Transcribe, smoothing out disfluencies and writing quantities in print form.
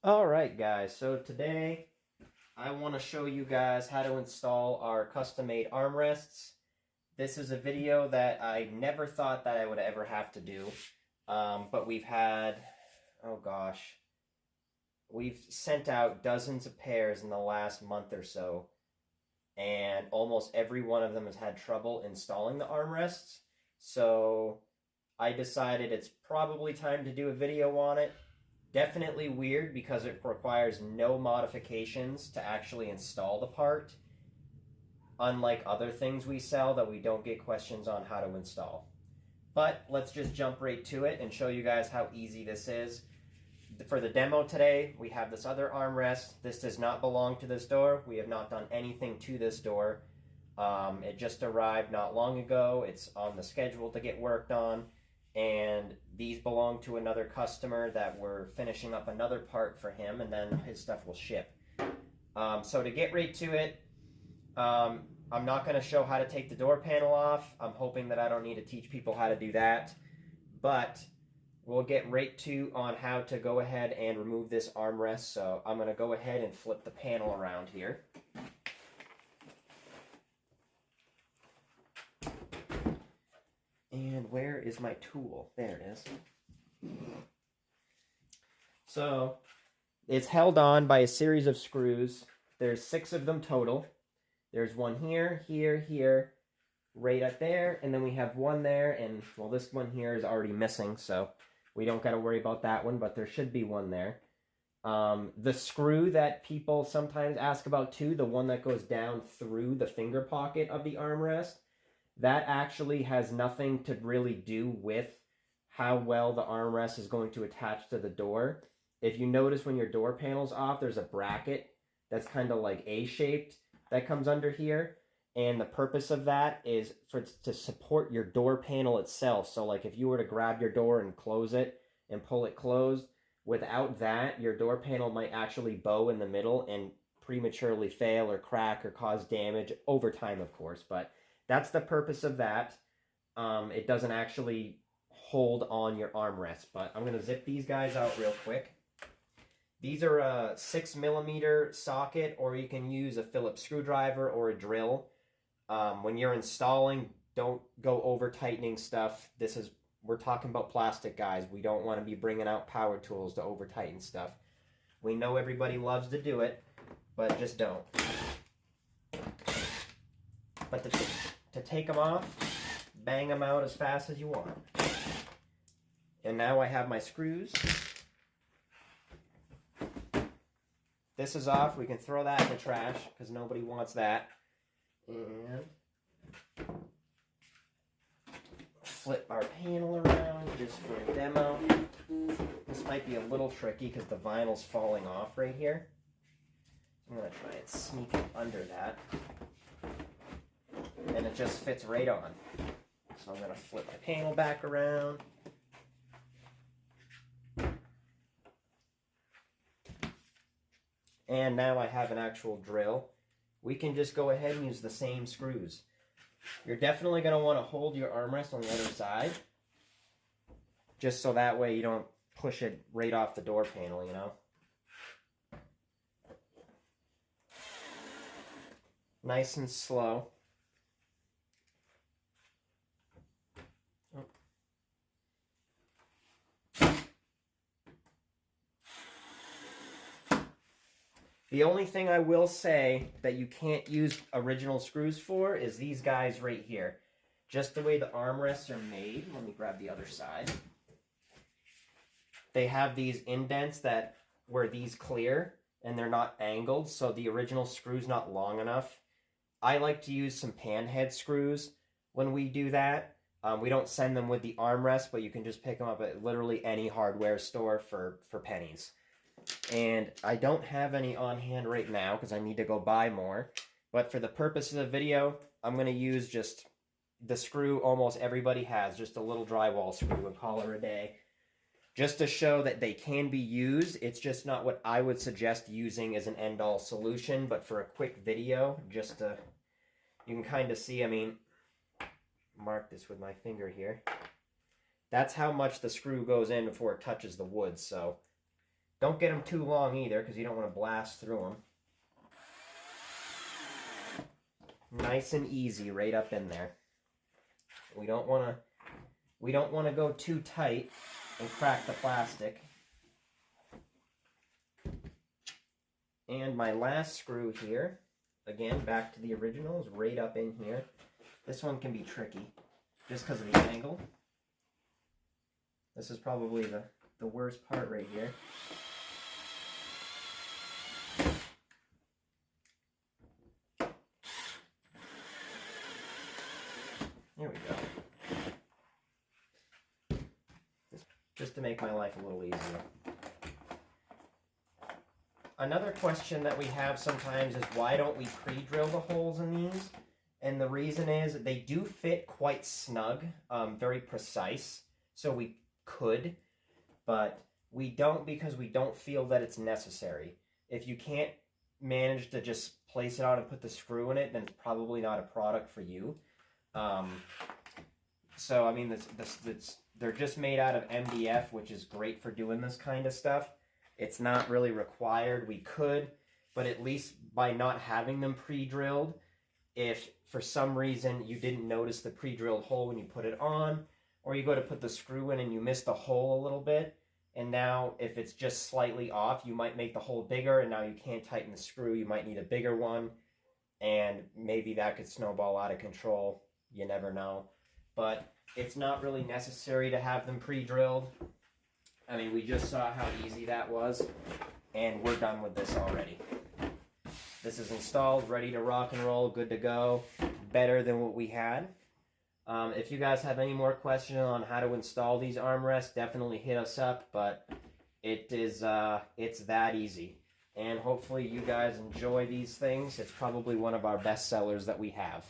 Alright guys, so today I want to show you guys how to install our custom-made armrests. This is a video that I never thought that I would ever have to do, but we've sent out dozens of pairs in the last month or so, and almost every one of them has had trouble installing the armrests, so I decided it's probably time to do a video on it. Definitely weird because it requires no modifications to actually install the part, unlike other things we sell that we don't get questions on how to install. But let's just jump right to it and show you guys how easy this is. For the demo today, we have this other armrest. This does not belong to this door. We have not done anything to this door. It just arrived not long ago. It's on the schedule to get worked on. And these belong to another customer that we're finishing up another part for him, and then his stuff will ship. So to get right to it, I'm not going to show how to take the door panel off. I'm hoping that I don't need to teach people how to do that. But we'll get right to on how to go ahead and remove this armrest. So I'm going to go ahead and flip the panel around here. And where is my tool? There it is. So it's held on by a series of screws. There's 6 of them total. There's one here, here, here, right up there, and then we have one there, and well, this one here is already missing, so we don't got to worry about that one, but there should be one there. The screw that people sometimes ask about too, the one that goes down through the finger pocket of the armrest, that actually has nothing to really do with how well the armrest is going to attach to the door. If you notice when your door panel's off, there's a bracket that's kind of like A-shaped that comes under here. And the purpose of that is to support your door panel itself. So like if you were to grab your door and close it and pull it closed, without that, your door panel might actually bow in the middle and prematurely fail or crack or cause damage over time, of course. But that's the purpose of that. It doesn't actually hold on your armrest, but I'm going to zip these guys out real quick. These are a 6mm socket, or you can use a Phillips screwdriver or a drill. When you're installing, don't go over tightening stuff. We're talking about plastic, guys. We don't want to be bringing out power tools to over tighten stuff. We know everybody loves to do it, but just don't. But to take them off, bang them out as fast as you want. And now I have my screws. This is off. We can throw that in the trash because nobody wants that. And flip our panel around just for a demo. This might be a little tricky because the vinyl's falling off right here. I'm going to try and sneak it under that. And it just fits right on. So I'm going to flip my panel back around. And now I have an actual drill. We can just go ahead and use the same screws. You're definitely going to want to hold your armrest on the other side, just so that way you don't push it right off the door panel, you know. Nice and slow. The only thing I will say that you can't use original screws for is these guys right here. Just the way the armrests are made. Let me grab the other side. They have these indents where these clear and they're not angled, so the original screw's not long enough. I like to use some panhead screws when we do that. We don't send them with the armrest, but you can just pick them up at literally any hardware store for pennies. And I don't have any on hand right now because I need to go buy more. But for the purpose of the video, I'm going to use just the screw almost everybody has, just a little drywall screw, and call it a day. Just to show that they can be used. It's just not what I would suggest using as an end-all solution, but for a quick video, just to, you can kind of see, I mean, mark this with my finger here. That's how much the screw goes in before it touches the wood, so Don't get them too long either, because you don't want to blast through them. Nice and easy right up in there. We don't want to go too tight and crack the plastic. And my last screw here, again, back to the original, is right up in here. This one can be tricky, just because of the angle. This is probably the worst part right here. There we go. Just to make my life a little easier. Another question that we have sometimes is why don't we pre-drill the holes in these? And the reason is they do fit quite snug, very precise. So we could, but we don't because we don't feel that it's necessary. If you can't manage to just place it on and put the screw in it, then it's probably not a product for you. So, I mean, they're just made out of MDF, which is great for doing this kind of stuff. It's not really required. We could, but at least by not having them pre-drilled, if for some reason you didn't notice the pre-drilled hole when you put it on, or you go to put the screw in and you miss the hole a little bit, and now if it's just slightly off, you might make the hole bigger, and now you can't tighten the screw. You might need a bigger one, and maybe that could snowball out of control. You never know. But it's not really necessary to have them pre-drilled. I mean, we just saw how easy that was, and we're done with this already. This is installed, ready to rock and roll, good to go, better than what we had. If you guys have any more questions on how to install these armrests, definitely hit us up, but it's that easy. And hopefully you guys enjoy these things. It's probably one of our best sellers that we have.